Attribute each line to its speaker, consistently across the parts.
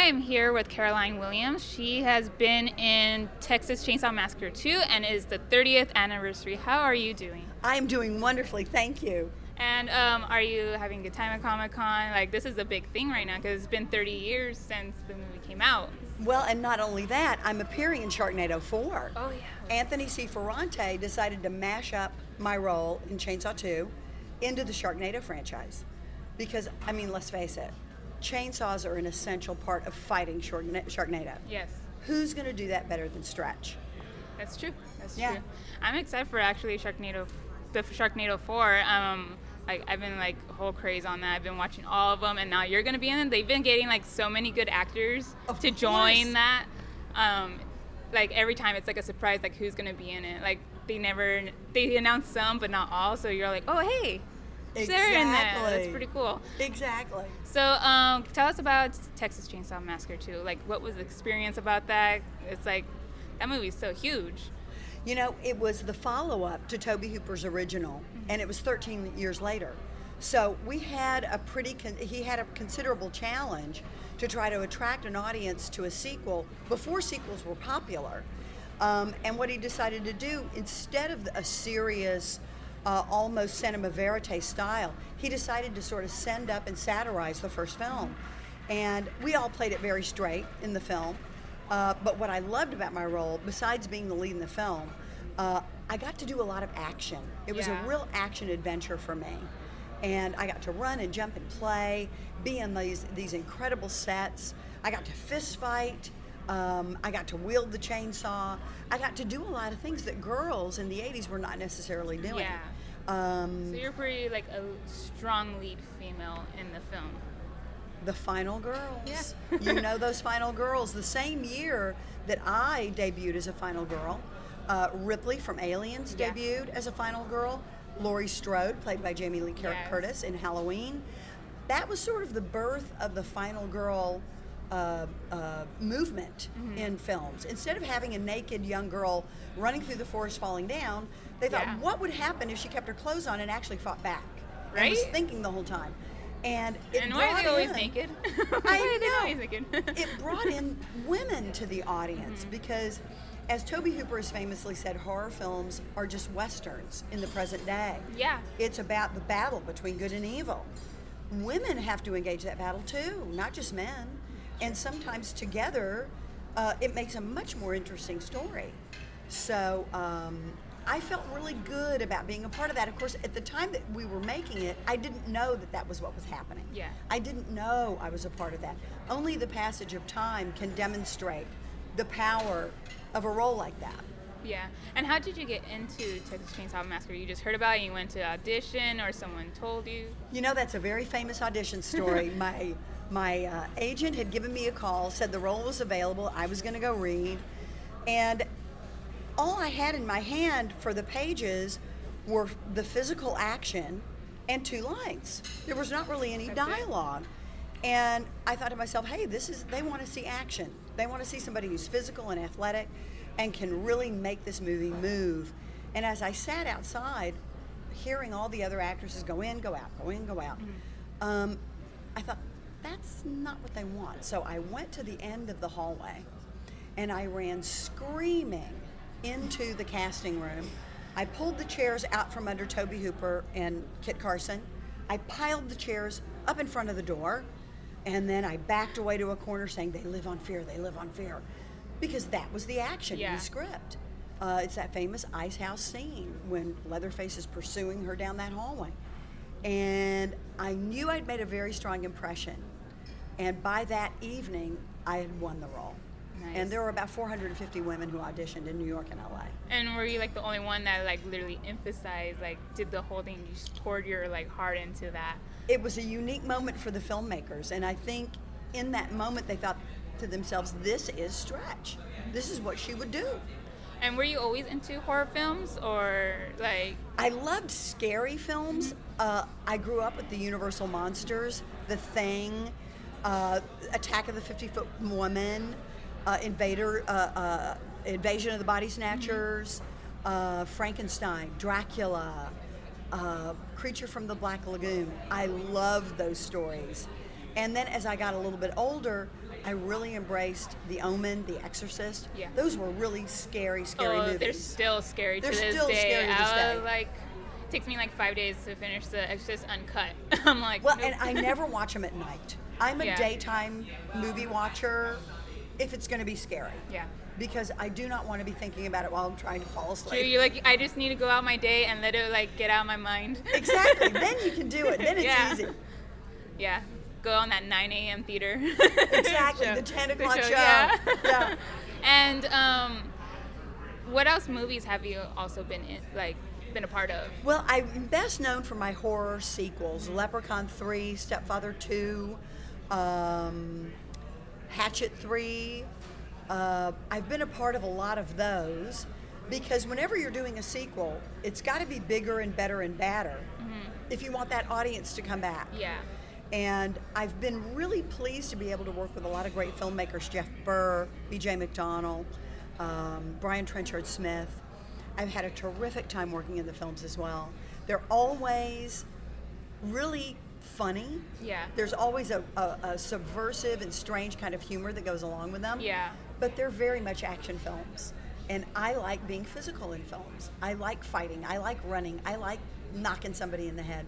Speaker 1: am here with Caroline Williams. She has been in Texas Chainsaw Massacre 2 and is the 30th anniversary. How are you doing?
Speaker 2: I am doing wonderfully, thank you.
Speaker 1: And are you having a good time at Comic-Con? Like, this is a big thing right now because it's been 30 years since the movie came out.
Speaker 2: Well, and not only that, I'm appearing in Sharknado 4.
Speaker 1: Oh, yeah.
Speaker 2: Anthony C. Ferrante decided to mash up my role in Chainsaw 2 into the Sharknado franchise. Because, I mean, let's face it, chainsaws are an essential part of fighting Sharknado.
Speaker 1: Yes.
Speaker 2: Who's going to do that better than Stretch?
Speaker 1: That's true. That's
Speaker 2: Yeah.
Speaker 1: true. I'm excited for actually the Sharknado 4. I've been like whole craze on that. I've been watching all of them, and now you're gonna be in it. They've been getting like so many good actors to join that. Like every time it's like a surprise, like who's gonna be in it. Like they announce some, but not all. So you're like, oh hey, they're in that. That's pretty cool.
Speaker 2: Exactly.
Speaker 1: So tell us about Texas Chainsaw Massacre 2. Like, what was the experience about that? It's like that movie's so huge.
Speaker 2: You know, it was the follow-up to Tobe Hooper's original, and it was 13 years later. So we had he had a considerable challenge to try to attract an audience to a sequel before sequels were popular. And what he decided to do, instead of a serious, almost cinema verite style, he decided to sort of send up and satirize the first film. And we all played it very straight in the film. But what I loved about my role, besides being the lead in the film, I got to do a lot of action. It was a real action adventure for me. And I got to run and jump and play, be in these incredible sets. I got to fist fight. I got to wield the chainsaw. I got to do a lot of things that girls in the 80s were not necessarily doing.
Speaker 1: Yeah. So you're pretty like a strong lead female in the film.
Speaker 2: The Final Girls.
Speaker 1: Yeah.
Speaker 2: You know those Final Girls. The same year that I debuted as a Final Girl, Ripley from Aliens debuted as a Final Girl. Laurie Strode, played by Jamie Lee Curtis in Halloween. That was sort of the birth of the Final Girl movement in films. Instead of having a naked young girl running through the forest falling down, they thought, what would happen if she kept her clothes on and actually fought back?
Speaker 1: Right?
Speaker 2: And was thinking the whole time. And
Speaker 1: why are they always naked?
Speaker 2: Why
Speaker 1: are they always naked?
Speaker 2: It brought in women to the audience because, as Tobe Hooper has famously said, horror films are just westerns in the present day.
Speaker 1: Yeah.
Speaker 2: It's about the battle between good and evil. Women have to engage that battle too, not just men. And sometimes together, it makes a much more interesting story. So I felt really good about being a part of that. Of course, at the time that we were making it, I didn't know that that was what was happening.
Speaker 1: Yeah.
Speaker 2: I didn't know I was a part of that. Only the passage of time can demonstrate the power of a role like that.
Speaker 1: Yeah. And how did you get into Texas Chainsaw Massacre? You just heard about it, you went to audition, or someone told you?
Speaker 2: You know, that's a very famous audition story. My agent had given me a call, said the role was available, I was going to go read, and all I had in my hand for the pages were the physical action and 2 lines. There was not really any dialogue. And I thought to myself, hey, they want to see action. They want to see somebody who's physical and athletic and can really make this movie move. And as I sat outside, hearing all the other actresses go in, go out, go in, go out, I thought, that's not what they want. So I went to the end of the hallway and I ran screaming into the casting room. I pulled the chairs out from under Tobe Hooper and Kit Carson. I piled the chairs up in front of the door, and then I backed away to a corner saying, they live on fear, they live on fear. Because that was the action in the script. It's that famous ice house scene when Leatherface is pursuing her down that hallway. And I knew I'd made a very strong impression. And by that evening, I had won the role.
Speaker 1: Nice.
Speaker 2: And there were about 450 women who auditioned in New York and LA.
Speaker 1: And were you like the only one that like literally emphasized, like did the whole thing, you just poured your like heart into that?
Speaker 2: It was a unique moment for the filmmakers, and I think in that moment they thought to themselves, this is Stretch. This is what she would do.
Speaker 1: And were you always into horror films, or like?
Speaker 2: I loved scary films. I grew up with the Universal monsters, The Thing, Attack of the 50-Foot Woman, Invasion of the Body Snatchers, Frankenstein, Dracula, Creature from the Black Lagoon. I loved those stories. And then as I got a little bit older, I really embraced The Omen, The Exorcist.
Speaker 1: Yeah.
Speaker 2: Those were really scary movies.
Speaker 1: They're still scary
Speaker 2: They're
Speaker 1: to this
Speaker 2: still
Speaker 1: day.
Speaker 2: scary to this day.
Speaker 1: Like, it takes me like 5 days to finish The Exorcist uncut. I'm like,
Speaker 2: well,
Speaker 1: nope.
Speaker 2: and I never watch them at night. I'm a daytime movie watcher if it's going to be scary.
Speaker 1: Yeah.
Speaker 2: Because I do not want to be thinking about it while I'm trying to fall asleep.
Speaker 1: True, you like, I just need to go out my day and let it like get out of my mind.
Speaker 2: Exactly. Then you can do it. Then it's easy.
Speaker 1: Yeah. Go on that 9 a.m. theater.
Speaker 2: Exactly. The 10 o'clock show. Yeah.
Speaker 1: And what else movies have you also been in, been a part of?
Speaker 2: Well, I'm best known for my horror sequels: Leprechaun 3, Stepfather 2, Hatchet 3. I've been a part of a lot of those because whenever you're doing a sequel, it's got to be bigger and better and badder if you want that audience to come back.
Speaker 1: Yeah.
Speaker 2: And I've been really pleased to be able to work with a lot of great filmmakers: Jeff Burr, B.J. McDonnell, Brian Trenchard Smith. I've had a terrific time working in the films as well. They're always really funny.
Speaker 1: Yeah.
Speaker 2: There's always a subversive and strange kind of humor that goes along with them.
Speaker 1: Yeah.
Speaker 2: But they're very much action films. And I like being physical in films. I like fighting. I like running. I like knocking somebody in the head.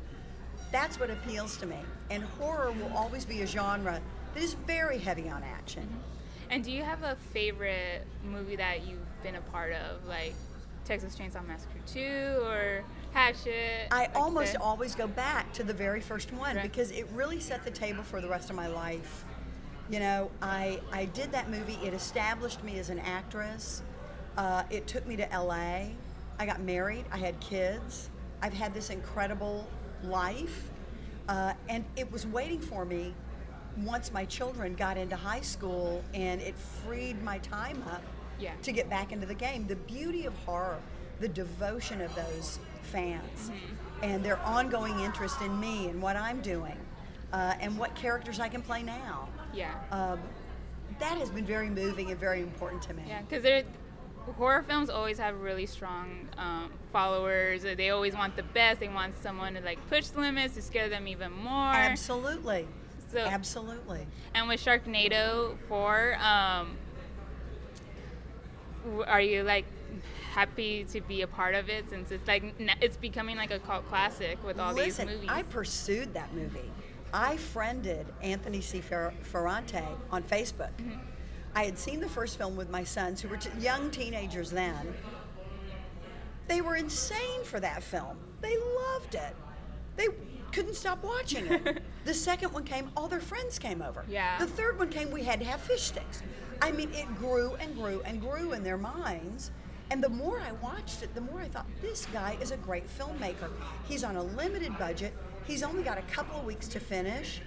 Speaker 2: That's what appeals to me. And horror will always be a genre that is very heavy on action.
Speaker 1: And do you have a favorite movie that you've been a part of, like Texas Chainsaw Massacre 2 or Hatchet?
Speaker 2: I almost always go back to the very first one
Speaker 1: Right.
Speaker 2: because it really set the table for the rest of my life. You know, I did that movie. It established me as an actress. It took me to LA. I got married. I had kids. I've had this incredible life. And it was waiting for me once my children got into high school, and it freed my time up to get back into the game. The beauty of horror, the devotion of those fans, and their ongoing interest in me and what I'm doing, and what characters I can play now.
Speaker 1: Yeah.
Speaker 2: That has been very moving and very important to me.
Speaker 1: Yeah, because horror films always have really strong followers. They always want the best. They want someone to like push the limits to scare them even more.
Speaker 2: Absolutely.
Speaker 1: So,
Speaker 2: absolutely.
Speaker 1: And with Sharknado 4, are you like happy to be a part of it since it's like it's becoming like a cult classic with all these movies?
Speaker 2: I pursued that movie. I friended Anthony C. Ferrante on Facebook. I had seen the first film with my sons, who were young teenagers then. They were insane for that film. They loved it. They couldn't stop watching it. The second one came, all their friends came over.
Speaker 1: Yeah.
Speaker 2: The third one came, we had to have fish sticks. I mean, it grew and grew and grew in their minds. And the more I watched it, the more I thought, this guy is a great filmmaker. He's on a limited budget. He's only got a couple of weeks to finish.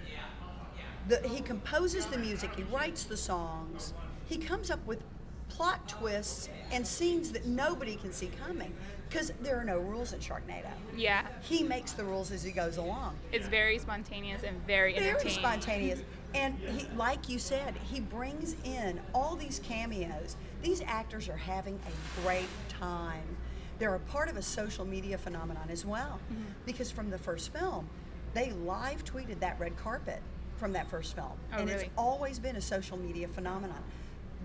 Speaker 2: He composes the music. He writes the songs. He comes up with plot twists and scenes that nobody can see coming because there are no rules in Sharknado.
Speaker 1: Yeah.
Speaker 2: He makes the rules as he goes along.
Speaker 1: It's very spontaneous and very entertaining.
Speaker 2: Very spontaneous. And he, like you said, he brings in all these cameos. These actors are having a great time. They're a part of a social media phenomenon as well. Because from the first film, they live tweeted that red carpet from that first film.
Speaker 1: Oh,
Speaker 2: and
Speaker 1: really?
Speaker 2: It's always been a social media phenomenon.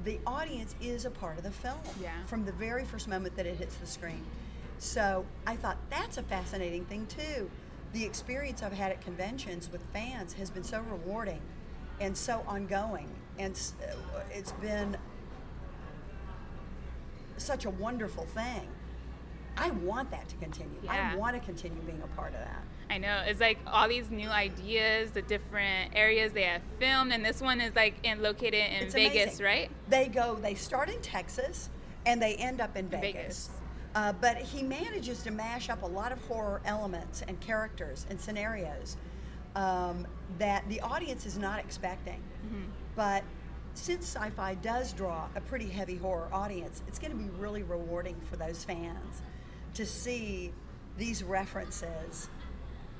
Speaker 2: The audience is a part of the film from the very first moment that it hits the screen. So I thought that's a fascinating thing too. The experience I've had at conventions with fans has been so rewarding and so ongoing, and it's been such a wonderful thing. I want that to continue.
Speaker 1: Yeah.
Speaker 2: I want to continue being a part of that.
Speaker 1: I know. It's like all these new ideas, the different areas they have filmed, and this one is like located in
Speaker 2: It's
Speaker 1: Vegas,
Speaker 2: amazing.
Speaker 1: right?
Speaker 2: They start in Texas and they end up in Vegas. But he manages to mash up a lot of horror elements and characters and scenarios that the audience is not expecting. But since SyFy does draw a pretty heavy horror audience, it's going to be really rewarding for those fans to see these references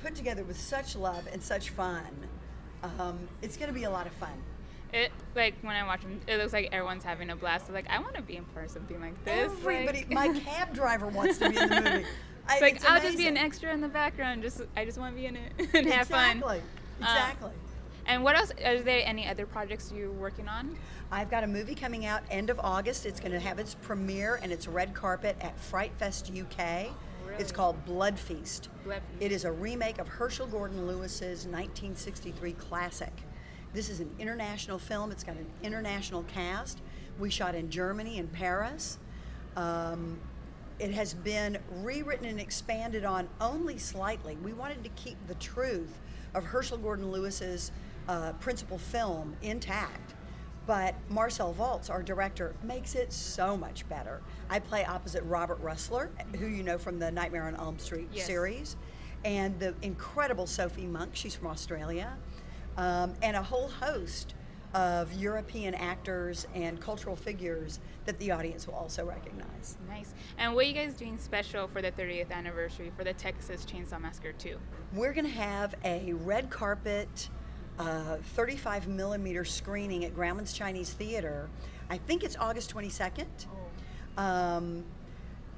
Speaker 2: put together with such love and such fun. It's going to be a lot of fun.
Speaker 1: It like when I watch them, it looks like everyone's having a blast. They're like, I want to be in part of something like this.
Speaker 2: Everybody,
Speaker 1: like,
Speaker 2: my cab driver wants to be in the movie.
Speaker 1: It's like, I'll just be
Speaker 2: amazing.
Speaker 1: an extra in the background. I just want to be in it and have fun.
Speaker 2: Exactly.
Speaker 1: And what else? Are there any other projects you're working on?
Speaker 2: I've got a movie coming out end of August. It's going to have its premiere and its red carpet at Fright Fest UK.
Speaker 1: Really?
Speaker 2: It's called Blood Feast.
Speaker 1: Blood Feast.
Speaker 2: It is a remake of Herschel Gordon Lewis's 1963 classic. This is an international film. It's got an international cast. We shot in Germany and Paris. It has been rewritten and expanded on only slightly. We wanted to keep the truth of Herschel Gordon Lewis's principal film intact. But Marcel Waltz, our director, makes it so much better. I play opposite Robert Russler, who you know from the Nightmare on Elm Street series, and the incredible Sophie Monk, she's from Australia, and a whole host of European actors and cultural figures that the audience will also recognize.
Speaker 1: Nice. And what are you guys doing special for the 30th anniversary for the Texas Chainsaw Massacre 2?
Speaker 2: We're going to have a red carpet 35 millimeter screening at Grauman's Chinese Theater. I think it's August 22nd.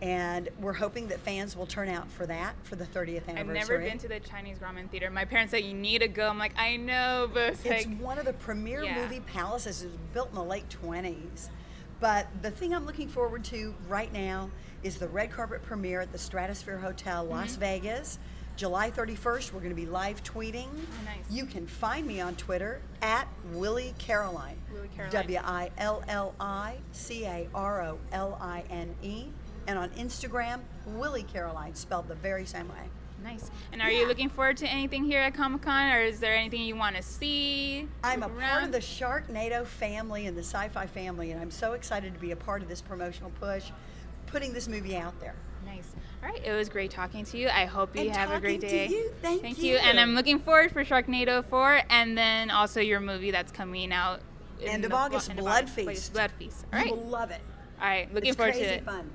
Speaker 2: And we're hoping that fans will turn out for that, for the 30th anniversary.
Speaker 1: I've never been to the Chinese Grauman Theater. My parents said, you need to go. I'm like, I know, but
Speaker 2: it's one of the premier movie palaces. It was built in the late 20s. But the thing I'm looking forward to right now is the red carpet premiere at the Stratosphere Hotel, Las Vegas. July 31st, we're going to be live tweeting.
Speaker 1: Oh, nice.
Speaker 2: You can find me on Twitter at Willie Caroline.
Speaker 1: Willie Caroline.
Speaker 2: WILLICAROLINE. And on Instagram, Willie Caroline, spelled the very same way.
Speaker 1: Nice. And are you looking forward to anything here at Comic-Con, or is there anything you want to see?
Speaker 2: I'm a part of the Sharknado family and the SyFy family, and I'm so excited to be a part of this promotional push, putting this movie out there.
Speaker 1: Nice. All right. It was great talking to you. I hope you have a great day.
Speaker 2: To you. Thank you.
Speaker 1: And I'm looking forward for Sharknado 4, and then also your movie that's coming out
Speaker 2: end of August, Blood Feast.
Speaker 1: Blood Feast. All right.
Speaker 2: You will love it.
Speaker 1: All right. Looking forward to it.
Speaker 2: It's crazy fun.